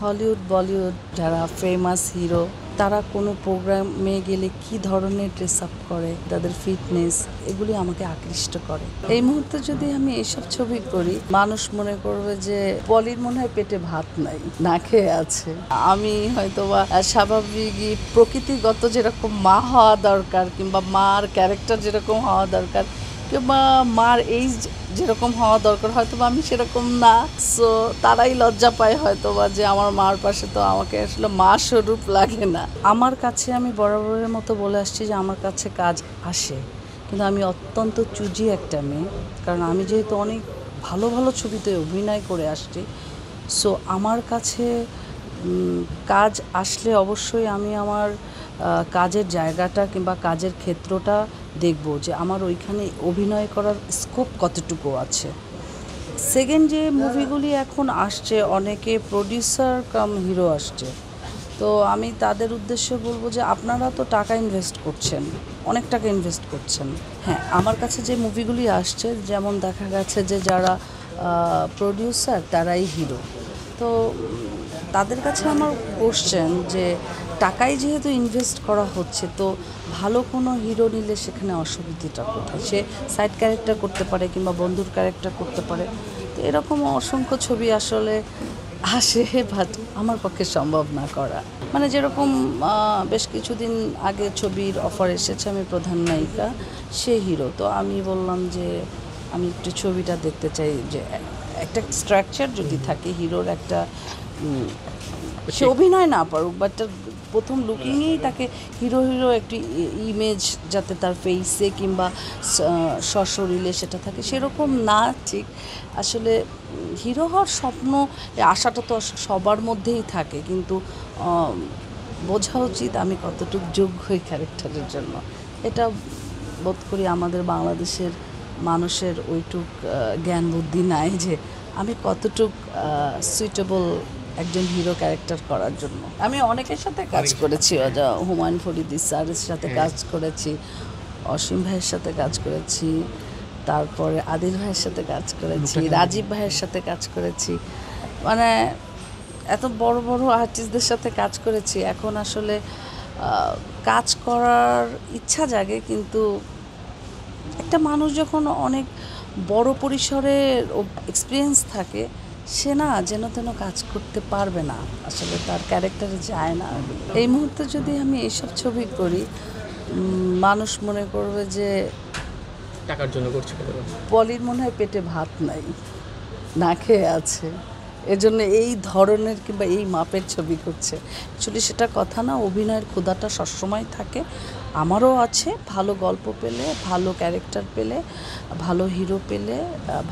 Hollywood Bollywood যারা famous hero তারা কোনো প্রোগ্রামে গেলে কি ধরনের ড্রেস আপ করে, তাদের ফিটনেস, এগুলি আমাকে আকৃষ্ট করে। এই মুহূর্তে যদি আমি এসব ছবি করি, মানুষ মনে করবে যে পলির মনে হয় পেটে ভাত নাই, না খেয়ে আছে। আমি হয়তোবা স্বাভাবিকই প্রকৃতিগত যেরকম মা হওয়া দরকার, কিংবা মার ক্যারেক্টার যেরকম হওয়া দরকার, কিংবা মার এইজ যেরকম হওয়া দরকার, হয়তোবা আমি সেরকম না। সো তারাই লজ্জা পায় হয়তোবা যে আমার মার পাশে তো আমাকে আসলে মা স্বরূপ লাগে না। আমার কাছে আমি বরাবরের মতো বলে আসছি যে আমার কাছে কাজ আসে, কিন্তু আমি অত্যন্ত চুজি একটা মেয়ে। কারণ আমি যেহেতু অনেক ভালো ভালো ছবিতে অভিনয় করে আসছি, সো আমার কাছে কাজ আসলে অবশ্যই আমি আমার কাজের জায়গাটা কিংবা কাজের ক্ষেত্রটা দেখব যে আমার ওইখানে অভিনয় করার স্কোপ কতটুকু আছে। সেকেন্ড যে মুভিগুলি এখন আসছে, অনেকে প্রডিউসার কাম হিরো আসছে, তো আমি তাদের উদ্দেশ্যে বলবো যে আপনারা তো টাকা ইনভেস্ট করছেন, অনেক টাকা ইনভেস্ট করছেন। হ্যাঁ, আমার কাছে যে মুভিগুলি আসছে, যেমন দেখা গেছে যে যারা প্রডিউসার তারাই হিরো, তো তাদের কাছে আমার কোশ্চেন যে টাকাই যেহেতু ইনভেস্ট করা হচ্ছে, তো ভালো কোনো হিরো নিলে সেখানে অসুবিধাটা কোথায়? সে সাইড ক্যারেক্টার করতে পারে কিংবা বন্ধুর ক্যারেক্টার করতে পারে। তো এরকম অসংখ্য ছবি আসলে আসে, বাট আমার পক্ষে সম্ভব না করা। মানে যেরকম বেশ কিছুদিন আগে ছবির অফার এসেছে, আমি প্রধান নায়িকা, সে হিরো। তো আমি বললাম যে আমি একটু ছবিটা দেখতে চাই, যে একটা স্ট্রাকচার যদি থাকে হিরোর, একটা সে অভিনয় না পারুক, বাট প্রথম লুকিংয়েই তাকে হিরো হিরো একটি ইমেজ যাতে তার ফেসে কিংবা সশরীরে সেটা থাকে, সেরকম না। ঠিক আসলে হিরো হওয়ার স্বপ্ন, আশাটা তো সবার মধ্যেই থাকে, কিন্তু বোঝা উচিত আমি কতটুকু যোগ্য এই ক্যারেক্টারের জন্য। এটা বোধ করি আমাদের বাংলাদেশের মানুষের ওইটুক জ্ঞান বুদ্ধি নাই যে আমি কতটুক সুইটেবল একজন হিরো ক্যারেক্টার করার জন্য। আমি অনেকের সাথে কাজ করেছি, হুমায়ুন ফরিদি স্যারের সাথে কাজ করেছি, অসীম ভাইয়ের সাথে কাজ করেছি, তারপরে আদিল ভাইয়ের সাথে কাজ করেছি, রাজীব ভাইয়ের সাথে কাজ করেছি, মানে এত বড় বড় আর্টিস্টদের সাথে কাজ করেছি। এখন আসলে কাজ করার ইচ্ছা জাগে, কিন্তু একটা মানুষ যখন অনেক বড় পরিসরে এক্সপিরিয়েন্স থাকে, সে না যেন তেন কাজ করতে পারবে না, আসলে তার ক্যারেক্টারে যায় না। এই মুহূর্তে যদি আমি এইসব ছবি করি, মানুষ মনে করবে যে টাকার জন্য করছে, পলির মনে হয় পেটে ভাত নাই, না খেয়ে আছে, এজন্য এই ধরনের কিংবা এই মাপের ছবি করছে। অ্যাকচুয়ালি সেটা কথা না, অভিনয়ের ক্ষুধাটা সবসময় থাকে, আমারও আছে। ভালো গল্প পেলে, ভালো ক্যারেক্টার পেলে, ভালো হিরো পেলে,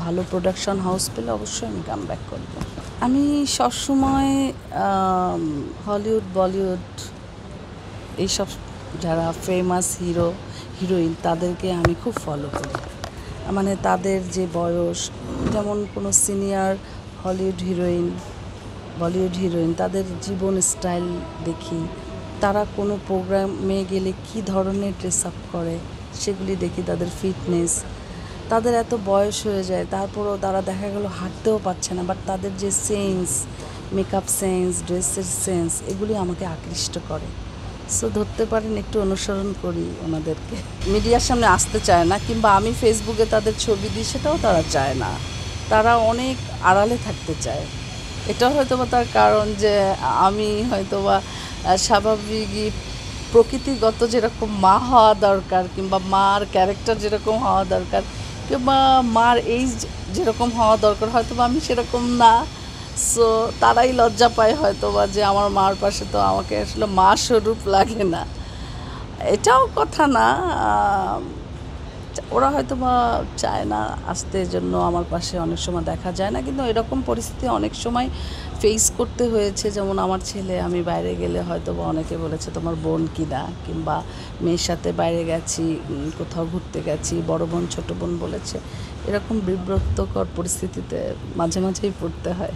ভালো প্রোডাকশন হাউস পেলে অবশ্যই আমি কাম ব্যাক করব। আমি সবসময় হলিউড বলিউড এইসব যারা ফেমাস হিরো হিরোইন তাদেরকে আমি খুব ফলো করি। মানে তাদের যে বয়স, যেমন কোনো senior Hollywood heroine, Bollywood heroine, তাদের জীবন স্টাইল দেখি, তারা কোনো প্রোগ্রামে গেলে কি ধরনের ড্রেস আপ করে সেগুলি দেখি, তাদের ফিটনেস, তাদের এত বয়স হয়ে যায় তারপরেও তারা দেখা গেল হাঁটতেও পারছে না, বাট তাদের যে সেন্স, মেকআপ সেন্স, ড্রেসের সেন্স, এগুলি আমাকে আকৃষ্ট করে। সো ধরতে পারেন একটু অনুসরণ করি ওনাদেরকে। মিডিয়ার সামনে আসতে চায় না, কিংবা আমি ফেসবুকে তাদের ছবি দিই সেটাও তারা চায় না, তারা অনেক আড়ালে থাকতে চায়। এটা হয়তোবা তার কারণ যে আমি হয়তোবা স্বাভাবিকই প্রকৃতিগত যেরকম মা হওয়া দরকার, কিংবা মার ক্যারেক্টার যেরকম হওয়া দরকার, কিংবা মার এইজ যেরকম হওয়া দরকার, হয়তোবা আমি সেরকম না। সো তারাই লজ্জা পায় হয়তোবা যে আমার মার পাশে তো আমাকে আসলে মা স্বরূপ লাগে না। এটাও কথা না, ওরা হয়তো বা চায় না আসতে, জন্য আমার পাশে অনেক সময় দেখা যায় না। কিন্তু এরকম পরিস্থিতি অনেক সময় ফেস করতে হয়েছে। যেমন আমার ছেলে, আমি বাইরে গেলে হয়তো বা অনেকে বলেছে তোমার বোন কিনা, কিংবা মেয়ের সাথে বাইরে গেছি, কোথাও ঘুরতে গেছি, বড় বোন ছোট বোন বলেছে। এরকম বিব্রতকর পরিস্থিতিতে মাঝে মাঝেই পড়তে হয়।